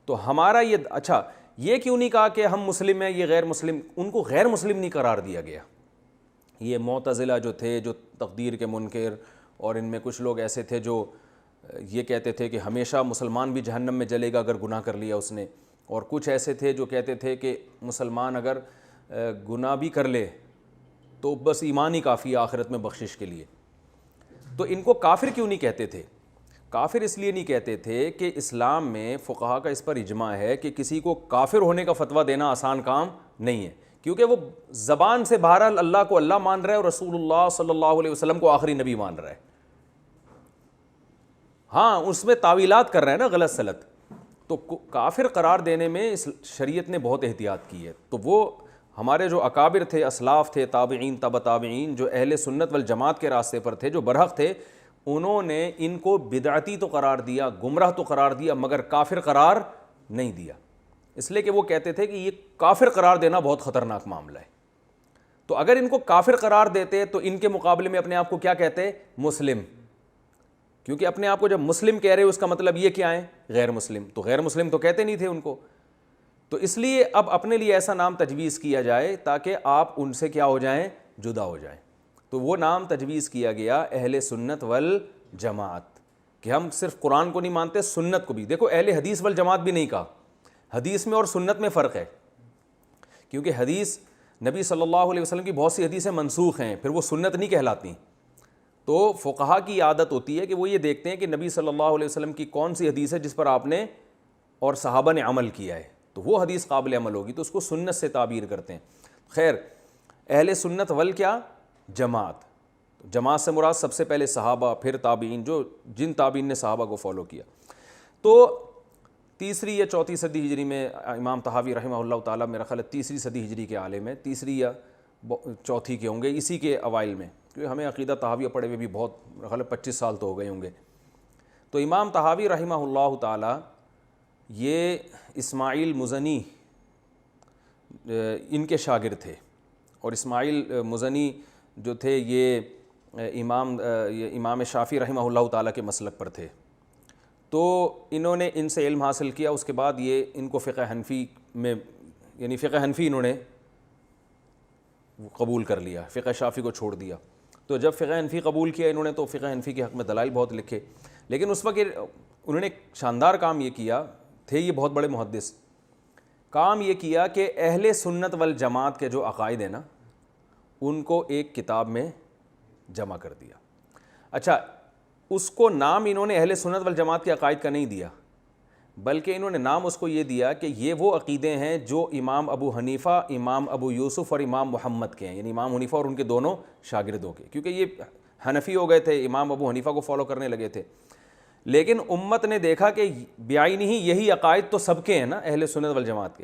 تو ہمارا اچھا یہ کیوں نہیں کہا کہ ہم مسلم ہیں یہ غیر مسلم؟ ان کو غیر مسلم نہیں قرار دیا گیا. یہ معتزلہ جو تھے، جو تقدیر کے منکر، اور ان میں کچھ لوگ ایسے تھے جو یہ کہتے تھے کہ ہمیشہ مسلمان بھی جہنم میں جلے گا اگر گناہ کر لیا اس نے، اور کچھ ایسے تھے جو کہتے تھے کہ مسلمان اگر گناہ بھی کر لے تو بس ایمان ہی کافی ہے آخرت میں بخشش کے لیے. تو ان کو کافر کیوں نہیں کہتے تھے؟ کافر اس لیے نہیں کہتے تھے کہ اسلام میں فقہا کا اس پر اجماع ہے کہ کسی کو کافر ہونے کا فتویٰ دینا آسان کام نہیں ہے، کیونکہ وہ زبان سے بہرحال اللہ کو اللہ مان رہا ہے اور رسول اللہ صلی اللہ علیہ وسلم کو آخری نبی مان رہا ہے. ہاں اس میں تعویلات کر رہے ہیں نا غلط سلط، تو کافر قرار دینے میں اس شریعت نے بہت احتیاط کی ہے. تو وہ ہمارے جو اکابر تھے، اسلاف تھے، تابعین، تبع تابعین، جو اہل سنت والجماعت کے راستے پر تھے، جو برحق تھے، انہوں نے ان کو بدعتی تو قرار دیا، گمراہ تو قرار دیا، مگر کافر قرار نہیں دیا. اس لیے کہ وہ کہتے تھے کہ یہ کافر قرار دینا بہت خطرناک معاملہ ہے. تو اگر ان کو کافر قرار دیتے تو ان کے مقابلے میں اپنے آپ کو کیا کہتے؟ مسلم. کیونکہ اپنے آپ کو جب مسلم کہہ رہے اس کا مطلب یہ کیا ہے؟ غیر مسلم. تو غیر مسلم تو کہتے نہیں تھے ان کو. تو اس لیے اب اپنے لیے ایسا نام تجویز کیا جائے تاکہ آپ ان سے کیا ہو جائیں؟ جدا ہو جائیں. تو وہ نام تجویز کیا گیا اہل سنت والجماعت، کہ ہم صرف قرآن کو نہیں مانتے، سنت کو بھی. دیکھو اہل حدیث والجماعت بھی نہیں کہا. حدیث میں اور سنت میں فرق ہے، کیونکہ حدیث نبی صلی اللہ علیہ وسلم کی بہت سی حدیثیں منسوخ ہیں، پھر وہ سنت نہیں کہلاتی. تو فقہا کی عادت ہوتی ہے کہ وہ یہ دیکھتے ہیں کہ نبی صلی اللہ علیہ وسلم کی کون سی حدیث ہے جس پر آپ نے اور صحابہ نے عمل کیا ہے، تو وہ حدیث قابل عمل ہوگی، تو اس کو سنت سے تعبیر کرتے ہیں. خیر، اہل سنت کیا؟ جماعت. جماعت سے مراد سب سے پہلے صحابہ، پھر تابعین، جن تابعین نے صحابہ کو فالو کیا. تو تیسری یا چوتھی صدی ہجری میں امام طحاوی رحمہ اللہ تعالیٰ، میرا خیال ہے تیسری صدی ہجری کے عالم ہیں، تیسری یا چوتھی کے ہوں گے، اسی کے اوائل میں، کیونکہ ہمیں عقیدہ طحاویہ پڑھے ہوئے بھی بہت، میرا خیال ہے 25 سال تو ہو گئے ہوں گے. تو امام طحاوی رحمہ اللہ تعالیٰ یہ اسماعیل مزنی ان کے شاگرد تھے، اور اسماعیل مزنی جو تھے یہ امام شافعی رحمہ اللہ تعالیٰ کے مسلک پر تھے. تو انہوں نے ان سے علم حاصل کیا. اس کے بعد یہ ان کو فقہ حنفی میں، یعنی فقہ حنفی انہوں نے قبول کر لیا، فقہ شافعی کو چھوڑ دیا. تو جب فقہ حنفی قبول کیا انہوں نے تو فقہ حنفی کے حق میں دلائل بہت لکھے. لیکن اس وقت انہوں نے ایک شاندار کام یہ کیا، تھے یہ بہت بڑے محدث، کام یہ کیا کہ اہل سنت والجماعت کے جو عقائد ہیں نا ان کو ایک کتاب میں جمع کر دیا. اچھا، اس کو نام انہوں نے اہل سنت والجماعت کے عقائد کا نہیں دیا، بلکہ انہوں نے نام اس کو یہ دیا کہ یہ وہ عقیدے ہیں جو امام ابو حنیفہ، امام ابو یوسف اور امام محمد کے ہیں، یعنی امام حنیفہ اور ان کے دونوں شاگردوں کے، کیونکہ یہ حنفی ہو گئے تھے، امام ابو حنیفہ کو فالو کرنے لگے تھے. لیکن امت نے دیکھا کہ بعینی ہی یہی عقائد تو سب کے ہیں نا اہل سنت والجماعت کے.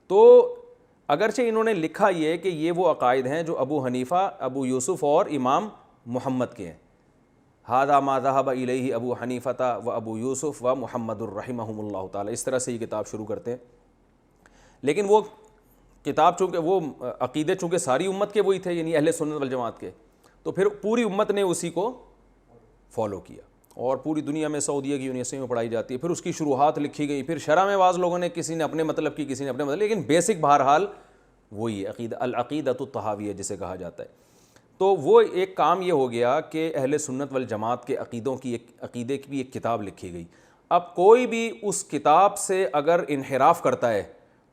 تو اگرچہ انہوں نے لکھا یہ کہ یہ وہ عقائد ہیں جو ابو حنیفہ، ابو یوسف اور امام محمد کے ہیں، ھذا ما ذهب الیہ ابو حنیفہ و ابو یوسف و محمد رحمہم اللہ تعالی، اس طرح سے یہ کتاب شروع کرتے ہیں. لیکن وہ کتاب چونکہ وہ عقیدے چونکہ ساری امت کے وہی تھے، یعنی اہل سنت والجماعت کے، تو پھر پوری امت نے اسی کو فالو کیا، اور پوری دنیا میں سعودیہ کی یونیورسٹی میں پڑھائی جاتی ہے. پھر اس کی شروحات لکھی گئی، پھر شرح میں بعض لوگوں نے، کسی نے اپنے مطلب کی، کسی نے اپنے مطلب، لیکن بیسک بہرحال وہی ہے، عقیدہ العقیدۃ الطحاویہ جسے کہا جاتا ہے. تو وہ ایک کام یہ ہو گیا کہ اہل سنت والجماعت کے عقیدوں کی عقیدے کی بھی ایک کتاب لکھی گئی. اب کوئی بھی اس کتاب سے اگر انحراف کرتا ہے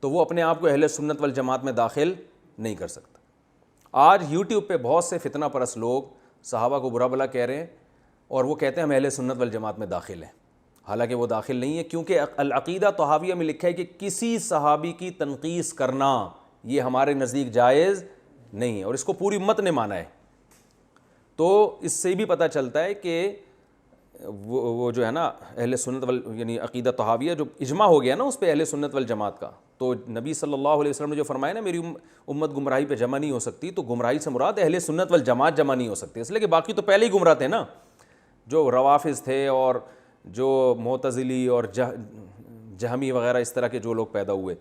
تو وہ اپنے آپ کو اہل سنت والجماعت میں داخل نہیں کر سکتا. آج یوٹیوب پہ بہت سے فتنہ پرست لوگ صحابہ کو برا بھلا کہہ رہے ہیں اور وہ کہتے ہیں ہم اہل سنت والجماعت میں داخل ہیں، حالانکہ وہ داخل نہیں ہے، کیونکہ العقیدہ طحاویہ میں لکھا ہے کہ کسی صحابی کی تنقیص کرنا یہ ہمارے نزدیک جائز نہیں ہے، اور اس کو پوری امت نے مانا ہے. تو اس سے بھی پتہ چلتا ہے کہ وہ جو ہے نا اہل سنت یعنی عقیدہ طحاویہ جو اجماع ہو گیا نا اس پہ اہل سنت والجماعت کا، تو نبی صلی اللہ علیہ وسلم نے جو فرمایا نا میری امت گمراہی پہ جمع نہیں ہو سکتی، تو گمراہی سے مراد اہل سنت والجماعت جمع نہیں ہو سکتے، اس لیے کہ باقی تو پہلے ہی گمراہ تھے نا، جو روافظ تھے اور جو معتزلی اور جہمی وغیرہ اس طرح کے جو لوگ پیدا ہوئے۔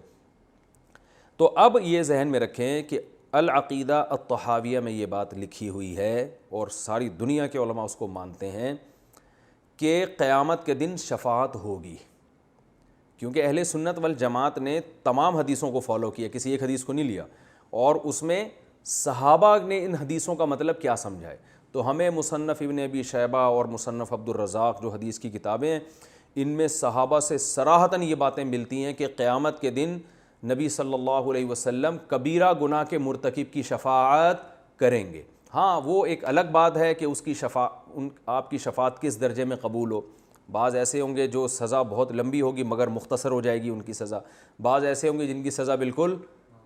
تو اب یہ ذہن میں رکھیں کہ العقیدہ الطحاویہ میں یہ بات لکھی ہوئی ہے اور ساری دنیا کے علماء اس کو مانتے ہیں کہ قیامت کے دن شفاعت ہوگی، کیونکہ اہل سنت والجماعت نے تمام حدیثوں کو فالو کیا، کسی ایک حدیث کو نہیں لیا، اور اس میں صحابہ نے ان حدیثوں کا مطلب کیا سمجھا ہے۔ تو ہمیں مصنف ابن ابی شیبہ اور مصنف عبد الرزاق جو حدیث کی کتابیں ہیں ان میں صحابہ سے صراحتاً یہ باتیں ملتی ہیں کہ قیامت کے دن نبی صلی اللہ علیہ وسلم کبیرہ گناہ کے مرتکب کی شفاعت کریں گے۔ ہاں وہ ایک الگ بات ہے کہ اس کی آپ کی شفاعت کس درجے میں قبول ہو، بعض ایسے ہوں گے جو سزا بہت لمبی ہوگی مگر مختصر ہو جائے گی ان کی سزا، بعض ایسے ہوں گے جن کی سزا بالکل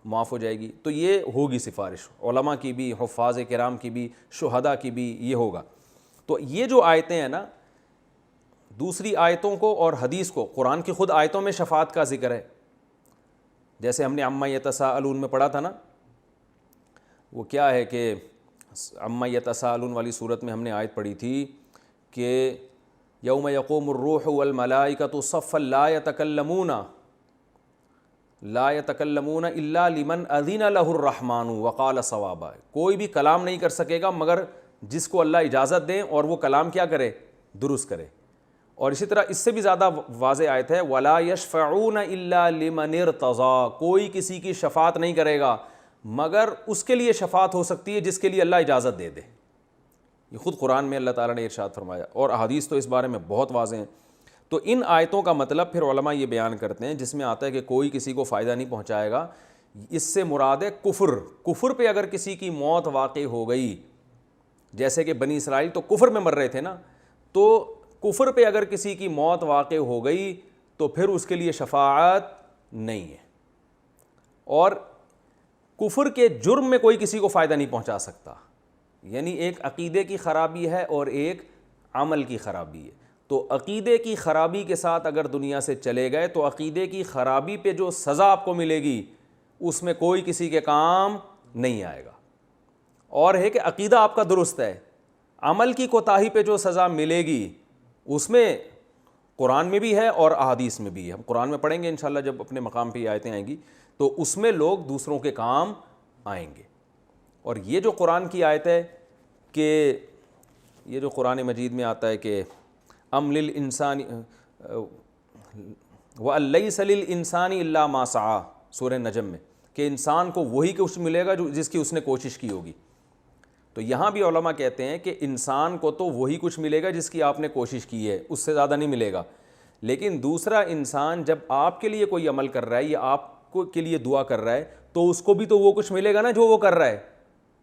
معاف ہو جائے گی، تو یہ ہوگی سفارش علماء کی بھی، حفاظ کرام کی بھی، شہداء کی بھی، یہ ہوگا۔ تو یہ جو آیتیں ہیں نا، دوسری آیتوں کو اور حدیث کو، قرآن کی خود آیتوں میں شفاعت کا ذکر ہے، جیسے ہم نے عما یتساءلون میں پڑھا تھا نا، وہ کیا ہے کہ عما یتساءلون والی صورت میں ہم نے آیت پڑھی تھی کہ یوم یقوم الروح والملائکۃ صفا لا یتکلمون الا لمن اذن له الرحمن وقال صوابا، کوئی بھی کلام نہیں کر سکے گا مگر جس کو اللہ اجازت دیں اور وہ کلام کیا کرے، درست کرے۔ اور اسی طرح اس سے بھی زیادہ واضح آیت ہے ولا یشفعون الا لمن ارتضی، کوئی کسی کی شفاعت نہیں کرے گا مگر اس کے لیے شفاعت ہو سکتی ہے جس کے لیے اللہ اجازت دے دے۔ یہ خود قرآن میں اللہ تعالیٰ نے ارشاد فرمایا، اور احادیث تو اس بارے میں بہت واضح ہیں۔ تو ان آیتوں کا مطلب پھر علماء یہ بیان کرتے ہیں جس میں آتا ہے کہ کوئی کسی کو فائدہ نہیں پہنچائے گا، اس سے مراد ہے کفر پہ اگر کسی کی موت واقع ہو گئی، جیسے کہ بنی اسرائیل تو کفر میں مر رہے تھے نا، تو کفر پہ اگر کسی کی موت واقع ہو گئی تو پھر اس کے لیے شفاعت نہیں ہے، اور کفر کے جرم میں کوئی کسی کو فائدہ نہیں پہنچا سکتا، یعنی ایک عقیدے کی خرابی ہے اور ایک عمل کی خرابی ہے۔ تو عقیدے کی خرابی کے ساتھ اگر دنیا سے چلے گئے تو عقیدے کی خرابی پہ جو سزا آپ کو ملے گی اس میں کوئی کسی کے کام نہیں آئے گا، اور ہے کہ عقیدہ آپ کا درست ہے، عمل کی کوتاہی پہ جو سزا ملے گی اس میں قرآن میں بھی ہے اور احادیث میں بھی ہے، ہم قرآن میں پڑھیں گے انشاءاللہ جب اپنے مقام پہ یہ آیتیں آئیں گی، تو اس میں لوگ دوسروں کے کام آئیں گے۔ اور یہ جو قرآن کی آیت ہے کہ یہ جو قرآن مجید میں آتا ہے کہ ام للانسان وَلَيْسَ لِلْإِنسَانِ إِلَّا مَا سَعَىٰ، سورہ نجم میں، کہ انسان کو وہی کچھ ملے گا جس کی اس نے کوشش کی ہوگی۔ تو یہاں بھی علماء کہتے ہیں کہ انسان کو تو وہی کچھ ملے گا جس کی آپ نے کوشش کی ہے، اس سے زیادہ نہیں ملے گا، لیکن دوسرا انسان جب آپ کے لیے کوئی عمل کر رہا ہے یا آپ کے لیے دعا کر رہا ہے تو اس کو بھی تو وہ کچھ ملے گا نا جو وہ کر رہا ہے۔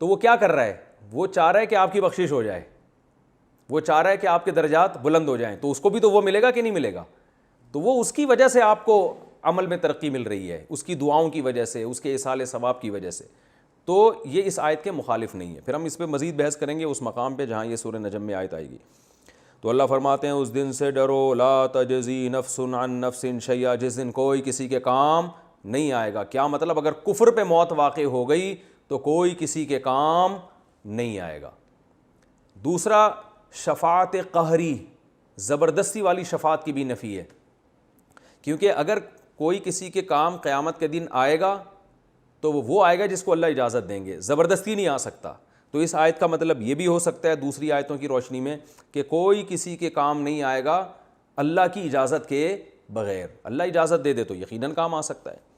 تو وہ کیا کر رہا ہے؟ وہ چاہ رہا ہے کہ آپ کی بخشش ہو جائے، وہ چاہ رہا ہے کہ آپ کے درجات بلند ہو جائیں، تو اس کو بھی تو وہ ملے گا کہ نہیں ملے گا؟ تو وہ اس کی وجہ سے آپ کو عمل میں ترقی مل رہی ہے، اس کی دعاؤں کی وجہ سے، اس کے ایصال ثواب کی وجہ سے، تو یہ اس آیت کے مخالف نہیں ہے۔ پھر ہم اس پہ مزید بحث کریں گے اس مقام پہ جہاں یہ سورہ نجم میں آیت آئے گی۔ تو اللہ فرماتے ہیں اس دن سے ڈرو، لا تجزی نفس عن نفس شیئا، جس دن کوئی کسی کے کام نہیں آئے گا۔ کیا مطلب؟ اگر کفر پہ موت واقع ہو گئی تو کوئی کسی کے کام نہیں آئے گا۔ دوسرا، شفاعت قہری، زبردستی والی شفاعت کی بھی نفی ہے، کیونکہ اگر کوئی کسی کے کام قیامت کے دن آئے گا تو وہ آئے گا جس کو اللہ اجازت دیں گے، زبردستی نہیں آ سکتا۔ تو اس آیت کا مطلب یہ بھی ہو سکتا ہے دوسری آیتوں کی روشنی میں کہ کوئی کسی کے کام نہیں آئے گا اللہ کی اجازت کے بغیر، اللہ اجازت دے دے تو یقیناً کام آ سکتا ہے۔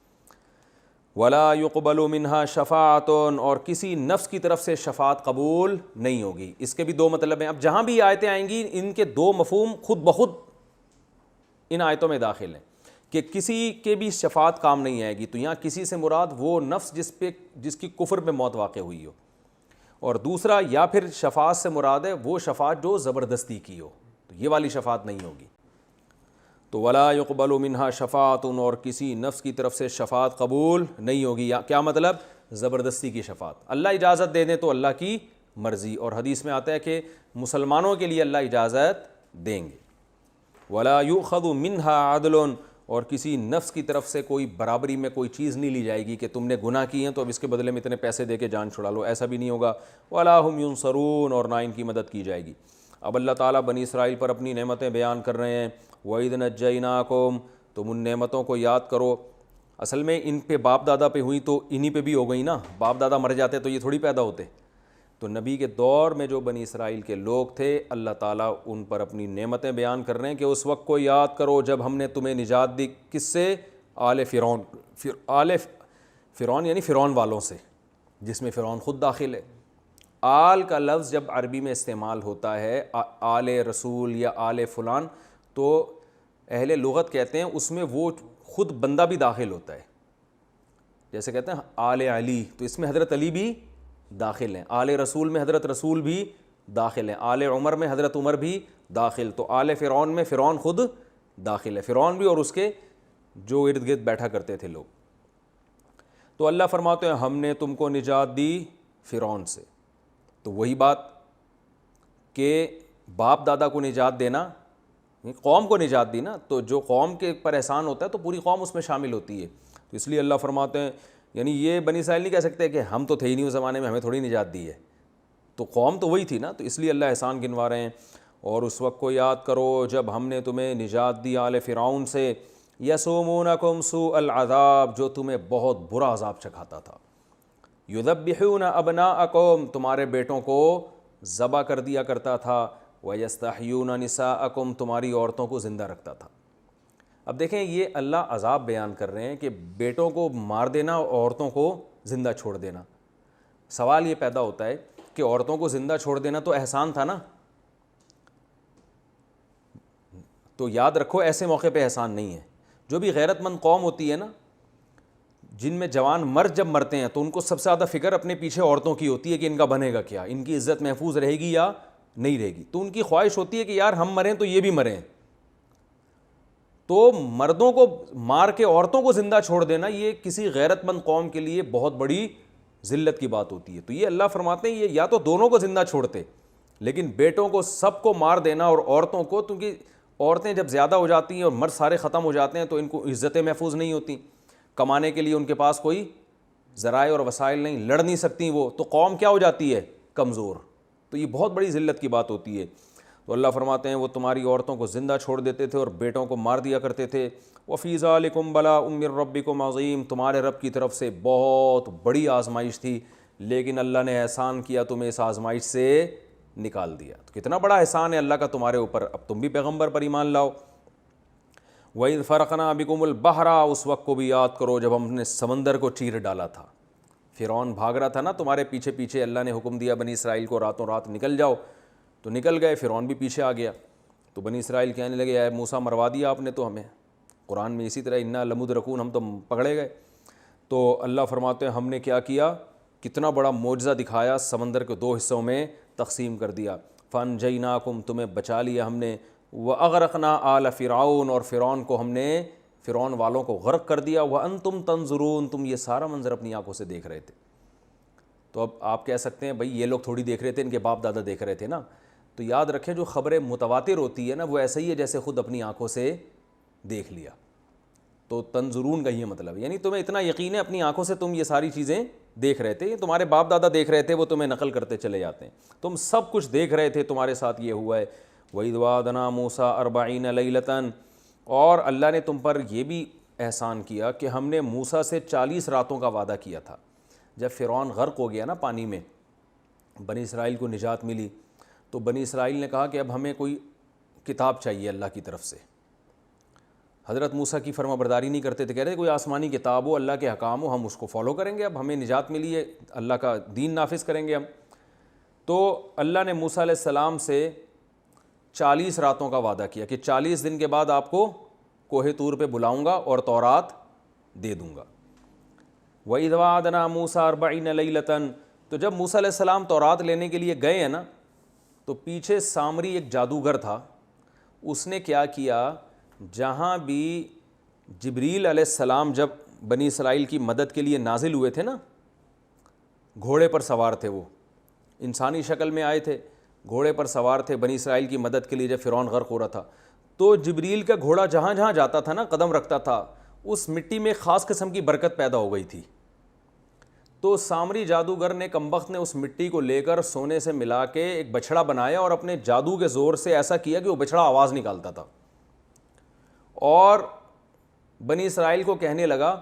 ولا يقبل منها شفاعۃ، اور کسی نفس کی طرف سے شفاعت قبول نہیں ہوگی۔ اس کے بھی دو مطلب ہیں۔ اب جہاں بھی آیتیں آئیں گی ان کے دو مفہوم خود بخود ان آیتوں میں داخل ہیں کہ کسی کے بھی شفاعت کام نہیں آئے گی، تو یہاں کسی سے مراد وہ نفس جس کی کفر میں موت واقع ہوئی ہو، اور دوسرا یا پھر شفاعت سے مراد ہے وہ شفاعت جو زبردستی کی ہو، تو یہ والی شفاعت نہیں ہوگی۔ تو ولا يقبل منها شفاعۃ، اور کسی نفس کی طرف سے شفاعت قبول نہیں ہوگی۔ کیا مطلب؟ زبردستی کی شفاعت، اللہ اجازت دے دیں تو اللہ کی مرضی، اور حدیث میں آتا ہے کہ مسلمانوں کے لیے اللہ اجازت دیں گے۔ ولا یؤخذ منها عدل، اور کسی نفس کی طرف سے کوئی برابری میں کوئی چیز نہیں لی جائے گی کہ تم نے گناہ کیے ہیں تو اب اس کے بدلے میں اتنے پیسے دے کے جان چھڑا لو، ایسا بھی نہیں ہوگا۔ ولا هم ينصرون، اور نہ ان کی مدد کی جائے گی۔ اب اللہ تعالیٰ بنی اسرائیل پر اپنی نعمتیں بیان کر رہے ہیں۔ وَإِذْ نَجَّيْنَاكُمْ، تم ان نعمتوں کو یاد کرو۔ اصل میں ان پہ باپ دادا پہ ہوئی تو انہی پہ بھی ہو گئی نا، باپ دادا مر جاتے تو یہ تھوڑی پیدا ہوتے۔ تو نبی کے دور میں جو بنی اسرائیل کے لوگ تھے، اللہ تعالیٰ ان پر اپنی نعمتیں بیان کر رہے ہیں کہ اس وقت کو یاد کرو جب ہم نے تمہیں نجات دی۔ کس سے؟ آل فرعون، آل فرعون یعنی فرعون والوں سے، جس میں فرعون خود داخل ہے۔ آل کا لفظ جب عربی میں استعمال ہوتا ہے، آل رسول یا آل فلان، تو اہل لغت کہتے ہیں اس میں وہ خود بندہ بھی داخل ہوتا ہے۔ جیسے کہتے ہیں آل علی، تو اس میں حضرت علی بھی داخل ہیں۔ آل رسول میں حضرت رسول بھی داخل ہیں۔ آل عمر میں حضرت عمر بھی داخل۔ تو آل فرعون میں فرعون خود داخل ہے، فرعون بھی اور اس کے جو ارد گرد بیٹھا کرتے تھے لوگ۔ تو اللہ فرماتے ہیں ہم نے تم کو نجات دی فرعون سے۔ تو وہی بات کہ باپ دادا کو نجات دینا، قوم کو نجات دی نا، تو جو قوم کے پر احسان ہوتا ہے تو پوری قوم اس میں شامل ہوتی ہے۔ تو اس لیے اللہ فرماتے ہیں، یعنی یہ بنی اسرائیل نہیں کہہ سکتے کہ ہم تو تھے ہی نہیں اس زمانے میں، ہمیں تھوڑی نجات دی ہے، تو قوم تو وہی تھی نا۔ تو اس لیے اللہ احسان گنوا رہے ہیں۔ اور اس وقت کو یاد کرو جب ہم نے تمہیں نجات دی آل فرعون سے، یسومونکم سوء العذاب، جو تمہیں بہت برا عذاب چکھاتا تھا۔ یذبحون ابناءکم، تمہارے بیٹوں کو ذبح کر دیا کرتا تھا۔ وَيَسْتَحْيُونَ نِسَاءَكُمْ، تمہاری عورتوں کو زندہ رکھتا تھا۔ اب دیکھیں یہ اللہ عذاب بیان کر رہے ہیں کہ بیٹوں کو مار دینا، عورتوں کو زندہ چھوڑ دینا۔ سوال یہ پیدا ہوتا ہے کہ عورتوں کو زندہ چھوڑ دینا تو احسان تھا نا، تو یاد رکھو ایسے موقع پہ احسان نہیں ہے۔ جو بھی غیرت مند قوم ہوتی ہے نا، جن میں جوان مرد جب مرتے ہیں تو ان کو سب سے زیادہ فکر اپنے پیچھے عورتوں کی ہوتی ہے کہ ان کا بنے گا کیا، ان کی عزت محفوظ رہے گی یا نہیں رہے گی۔ تو ان کی خواہش ہوتی ہے کہ یار ہم مریں تو یہ بھی مریں۔ تو مردوں کو مار کے عورتوں کو زندہ چھوڑ دینا یہ کسی غیرت مند قوم کے لیے بہت بڑی ذلت کی بات ہوتی ہے۔ تو یہ اللہ فرماتے ہیں یہ یا تو دونوں کو زندہ چھوڑتے، لیکن بیٹوں کو سب کو مار دینا اور عورتوں کو، کیونکہ عورتیں جب زیادہ ہو جاتی ہیں اور مرد سارے ختم ہو جاتے ہیں تو ان کو عزتیں محفوظ نہیں ہوتی، کمانے کے لیے ان کے پاس کوئی ذرائع اور وسائل نہیں، لڑ نہیں سکتی وہ، تو قوم کیا ہو جاتی ہے؟ کمزور۔ تو یہ بہت بڑی ذلت کی بات ہوتی ہے۔ تو اللہ فرماتے ہیں وہ تمہاری عورتوں کو زندہ چھوڑ دیتے تھے اور بیٹوں کو مار دیا کرتے تھے۔ وَفِي ذَلِكُمْ بَلَاءٌ مِّن رَّبِّكُمْ عَظِيمٌ، تمہارے رب کی طرف سے بہت بڑی آزمائش تھی، لیکن اللہ نے احسان کیا تمہیں اس آزمائش سے نکال دیا۔ تو کتنا بڑا احسان ہے اللہ کا تمہارے اوپر، اب تم بھی پیغمبر پر ایمان لاؤ۔ وَإِذْ فَرَقْنَا بِكُمُ الْبَحْرَ، اس وقت کو بھی یاد کرو جب ہم نے سمندر کو چیر ڈالا تھا۔ فرعون بھاگ رہا تھا نا تمہارے پیچھے پیچھے، اللہ نے حکم دیا بنی اسرائیل کو راتوں رات نکل جاؤ، تو نکل گئے، فرعون بھی پیچھے آ گیا۔ تو بنی اسرائیل کہنے لگے اے موسیٰ مروا دیا آپ نے تو ہمیں، قرآن میں اسی طرح انا لمدرکون، ہم تو پکڑے گئے۔ تو اللہ فرماتے ہیں ہم نے کیا کیا، کتنا بڑا معجزہ دکھایا، سمندر کو دو حصوں میں تقسیم کر دیا۔ فَأَنْجَيْنَاكُمْ، تمہیں بچا لیا ہم نے، وَأَغْرَقْنَا آلَ فِرْعَوْنَ، اور فرعون کو ہم نے، فرعون والوں کو غرق کر دیا۔ وَأَنْتُمْ تَنْظُرُونَ، تم یہ سارا منظر اپنی آنکھوں سے دیکھ رہے تھے۔ تو اب آپ کہہ سکتے ہیں بھائی یہ لوگ تھوڑی دیکھ رہے تھے، ان کے باپ دادا دیکھ رہے تھے نا۔ تو یاد رکھیں جو خبریں متواتر ہوتی ہے نا وہ ایسا ہی ہے جیسے خود اپنی آنکھوں سے دیکھ لیا۔ تو تنظرون کا یہ مطلب ہے، یعنی تمہیں اتنا یقین ہے اپنی آنکھوں سے تم یہ ساری چیزیں دیکھ رہے تھے، یہ تمہارے باپ دادا دیکھ رہے تھے، وہ تمہیں نقل کرتے چلے جاتے ہیں، تم سب کچھ دیکھ رہے تھے، تمہارے ساتھ یہ ہوا ہے۔ وَإِذْ وَعَدْنَا مُوسَىٰ 40 لَيْلَةً، اور اللہ نے تم پر یہ بھی احسان کیا کہ ہم نے موسیٰ سے 40 راتوں کا وعدہ کیا تھا۔ جب فرعون غرق ہو گیا نا پانی میں، بنی اسرائیل کو نجات ملی، تو بنی اسرائیل نے کہا کہ اب ہمیں کوئی کتاب چاہیے اللہ کی طرف سے۔ حضرت موسیٰ کی فرما برداری نہیں کرتے تھے، کہہ رہے تھے کوئی آسمانی کتاب ہو، اللہ کے احکام ہو، ہم اس کو فالو کریں گے، اب ہمیں نجات ملی ہے، اللہ کا دین نافذ کریں گے ہم۔ تو اللہ نے موسیٰ علیہ السلام سے 40 راتوں کا وعدہ کیا کہ 40 دن کے بعد آپ کو کوہ طور پہ بلاؤں گا اور تورات دے دوں گا۔ وَإِذْ وَعَدْنَا مُوسَىٰ 40 لَيْلَةً، تو جب موسیٰ علیہ السلام تورات لینے کے لیے گئے ہیں نا، تو پیچھے سامری ایک جادوگر تھا، اس نے کیا کیا، جہاں بھی جبریل علیہ السلام جب بنی اسرائیل کی مدد کے لیے نازل ہوئے تھے نا، گھوڑے پر سوار تھے، وہ انسانی شکل میں آئے تھے، گھوڑے پر سوار تھے بنی اسرائیل کی مدد کے لیے جب فرعون غرق ہو رہا تھا. تو جبریل کا گھوڑا جہاں جہاں جاتا تھا نا، قدم رکھتا تھا، اس مٹی میں خاص قسم کی برکت پیدا ہو گئی تھی. تو سامری جادوگر نے کمبخت نے اس مٹی کو لے کر سونے سے ملا کے ایک بچھڑا بنایا اور اپنے جادو کے زور سے ایسا کیا کہ وہ بچھڑا آواز نکالتا تھا، اور بنی اسرائیل کو کہنے لگا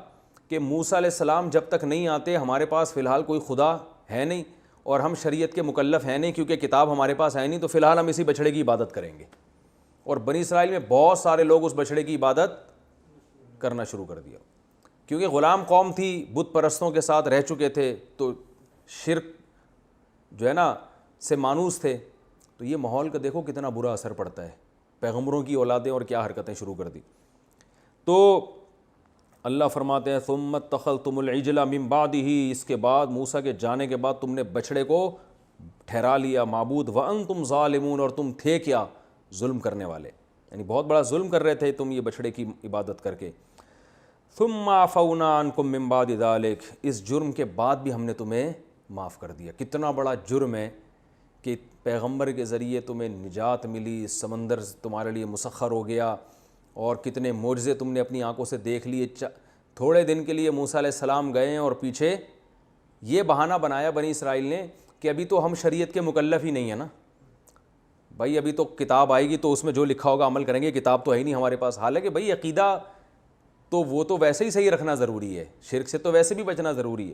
کہ موسیٰ علیہ السلام جب تک نہیں آتے ہمارے پاس فی الحال کوئی خدا ہے نہیں اور ہم شریعت کے مکلف ہیں نہیں، کیونکہ کتاب ہمارے پاس ہے نہیں، تو فی الحال ہم اسی بچھڑے کی عبادت کریں گے. اور بنی اسرائیل میں بہت سارے لوگ اس بچھڑے کی عبادت کرنا شروع کر دیا، کیونکہ غلام قوم تھی، بت پرستوں کے ساتھ رہ چکے تھے، تو شرک جو ہے نا سے مانوس تھے. تو یہ ماحول کا دیکھو کتنا برا اثر پڑتا ہے. پیغمبروں کی اولادیں اور کیا حرکتیں شروع کر دی. تو اللہ فرماتے ہیں ثم اتخذتم العجل من بعدہ، اس کے بعد موسیٰ کے جانے کے بعد تم نے بچھڑے کو ٹھہرا لیا معبود، وانتم ظالمون، اور تم تھے کیا؟ ظلم کرنے والے، یعنی بہت بڑا ظلم کر رہے تھے تم یہ بچھڑے کی عبادت کر کے. ثم عفونا عنکم من بعد ذلک، اس جرم کے بعد بھی ہم نے تمہیں معاف کر دیا. کتنا بڑا جرم ہے کہ پیغمبر کے ذریعے تمہیں نجات ملی، سمندر تمہارے لیے مسخر ہو گیا، اور کتنے معجزے تم نے اپنی آنکھوں سے دیکھ لیے. تھوڑے دن کے لیے موسیٰ علیہ السلام گئے اور پیچھے یہ بہانہ بنایا بنی اسرائیل نے کہ ابھی تو ہم شریعت کے مکلف ہی نہیں ہیں نا بھائی، ابھی تو کتاب آئے گی تو اس میں جو لکھا ہوگا عمل کریں گے، کتاب تو ہے ہی نہیں ہمارے پاس. حالانکہ بھائی عقیدہ تو وہ تو ویسے ہی صحیح رکھنا ضروری ہے، شرک سے تو ویسے بھی بچنا ضروری ہے.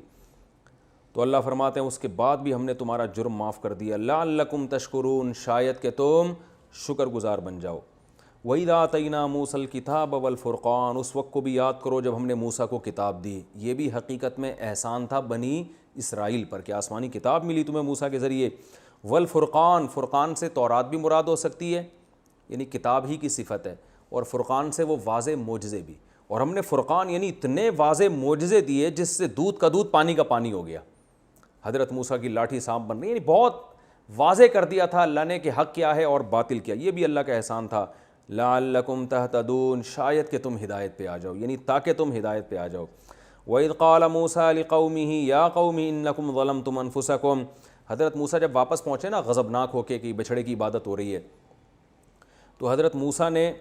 تو اللہ فرماتے ہیں اس کے بعد بھی ہم نے تمہارا جرم معاف کر دیا. لعلکم تشکرون، شاید کہ تم شکر گزار بن جاؤ. وَإِذَا آتَيْنَا مُوسَى الْكِتَابَ وَالْفُرْقَانَ، اس وقت کو بھی یاد کرو جب ہم نے موسیٰ کو کتاب دی. یہ بھی حقیقت میں احسان تھا بنی اسرائیل پر کہ آسمانی کتاب ملی تمہیں موسیٰ کے ذریعے. والفرقان، فرقان سے تورات بھی مراد ہو سکتی ہے، یعنی کتاب ہی کی صفت ہے، اور فرقان سے وہ واضح معجزے بھی. اور ہم نے فرقان یعنی اتنے واضح معجزے دیے جس سے دودھ کا دودھ پانی کا پانی ہو گیا. حضرت موسیٰ کی لاٹھی سانپ بن گئی، یعنی بہت واضح کر دیا تھا اللہ نے کہ حق کیا ہے اور باطل کیا. یہ بھی اللہ کا احسان تھا. لعلکم تہتدون، شاید کہ تم ہدایت پہ آ جاؤ، یعنی تاکہ تم ہدایت پہ آ جاؤ. وَإِذْ قَالَ مُوسَىٰ لِقَوْمِهِ يَا قَوْمِ إِنَّكُمْ ظَلَمْتُمْ أَنفُسَكُمْ، حضرت موسیٰ جب واپس پہنچے نا غضبناک ہو کے کہ بچھڑے کی عبادت ہو رہی ہے، تو حضرت موسیٰ نے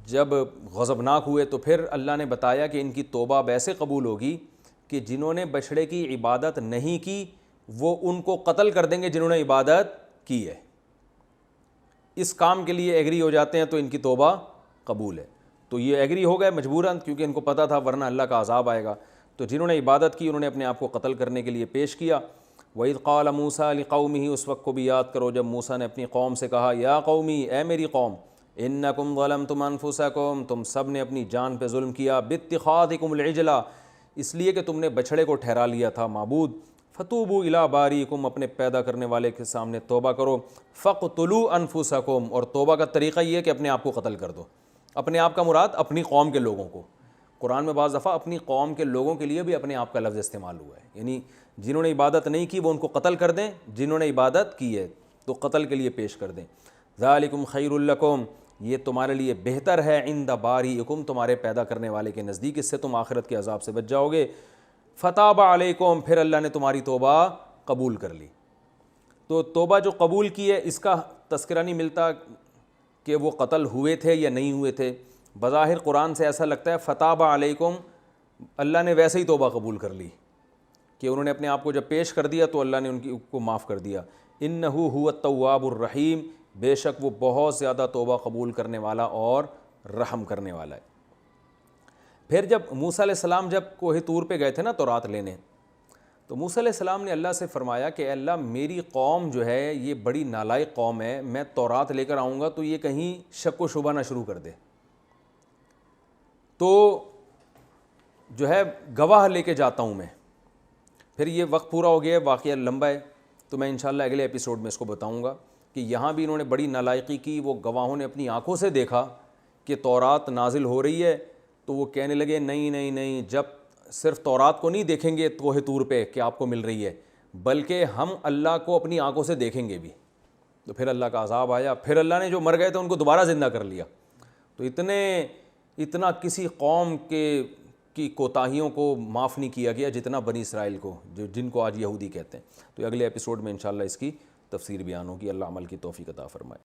جب غضبناک ہوئے تو پھر اللہ نے بتایا کہ ان کی توبہ ویسے قبول ہوگی کہ جنہوں نے بچھڑے کی عبادت نہیں کی وہ ان کو قتل کر دیں گے جنہوں نے عبادت کی ہے. اس کام کے لیے ایگری ہو جاتے ہیں تو ان کی توبہ قبول ہے. تو یہ ایگری ہو گئے مجبوراً، کیونکہ ان کو پتہ تھا ورنہ اللہ کا عذاب آئے گا. تو جنہوں نے عبادت کی انہوں نے اپنے آپ کو قتل کرنے کے لیے پیش کیا. وَإِذْ قَالَ مُوسَىٰ لِقَوْمِهِ، اس وقت کو بھی یاد کرو جب موسیٰ نے اپنی قوم سے کہا یا قومی، اے میری قوم، انکم ظلمتم انفسکم، تم سب نے اپنی جان پہ ظلم کیا، باتخاذکم العجل، اس لیے کہ تم نے بچھڑے کو ٹھہرا لیا تھا معبود. فتوبوا الی باریکم، اپنے پیدا کرنے والے کے سامنے توبہ کرو. فاقتلوا انفسکم، اور توبہ کا طریقہ یہ ہے کہ اپنے آپ کو قتل کر دو. اپنے آپ کا مراد اپنی قوم کے لوگوں کو. قرآن میں بعض دفعہ اپنی قوم کے لوگوں کے لیے بھی اپنے آپ کا لفظ استعمال ہوا ہے، یعنی جنہوں نے عبادت نہیں کی وہ ان کو قتل کر دیں، جنہوں نے عبادت کی ہے تو قتل کے لیے پیش کر دیں. ذالکم خیر لکم، یہ تمہارے لیے بہتر ہے، عند باریکم، تمہارے پیدا کرنے والے کے نزدیک، اس سے تم آخرت کے عذاب سے بچ جاؤ گے. فتاب علیکم، پھر اللہ نے تمہاری توبہ قبول کر لی. تو توبہ جو قبول کی ہے اس کا تذکرہ نہیں ملتا کہ وہ قتل ہوئے تھے یا نہیں ہوئے تھے. بظاہر قرآن سے ایسا لگتا ہے فتاب علیکم، اللہ نے ویسے ہی توبہ قبول کر لی کہ انہوں نے اپنے آپ کو جب پیش کر دیا تو اللہ نے ان کی کو معاف کر دیا. انہ هو التواب الرحیم، بے شک وہ بہت زیادہ توبہ قبول کرنے والا اور رحم کرنے والا ہے. پھر جب موسیٰ علیہ السلام جب کوہ طور پہ گئے تھے نا تورات لینے، تو موسیٰ علیہ السلام نے اللہ سے فرمایا کہ اے اللہ میری قوم جو ہے یہ بڑی نالائق قوم ہے، میں تورات لے کر آؤں گا تو یہ کہیں شک و شبہ نہ شروع کر دے، تو جو ہے گواہ لے کے جاتا ہوں میں. پھر یہ وقت پورا ہو گیا، واقعہ لمبا ہے تو میں انشاءاللہ اگلے ایپیسوڈ میں اس کو بتاؤں گا کہ یہاں بھی انہوں نے بڑی نالائقی کی. وہ گواہوں نے اپنی آنکھوں سے دیکھا کہ تورات نازل ہو رہی ہے تو وہ کہنے لگے نہیں نہیں نہیں، جب صرف تورات کو نہیں دیکھیں گے کوہ طور پہ کہ آپ کو مل رہی ہے، بلکہ ہم اللہ کو اپنی آنکھوں سے دیکھیں گے بھی. تو پھر اللہ کا عذاب آیا، پھر اللہ نے جو مر گئے تھے ان کو دوبارہ زندہ کر لیا. تو اتنا کسی قوم کی کوتاہیوں کو معاف نہیں کیا گیا جتنا بنی اسرائیل کو، جن کو آج یہودی کہتے ہیں. تو اگلے ایپیسوڈ میں انشاءاللہ اس کی تفسیر بیانوں کی. اللہ عمل کی توفیق عطا فرمائے.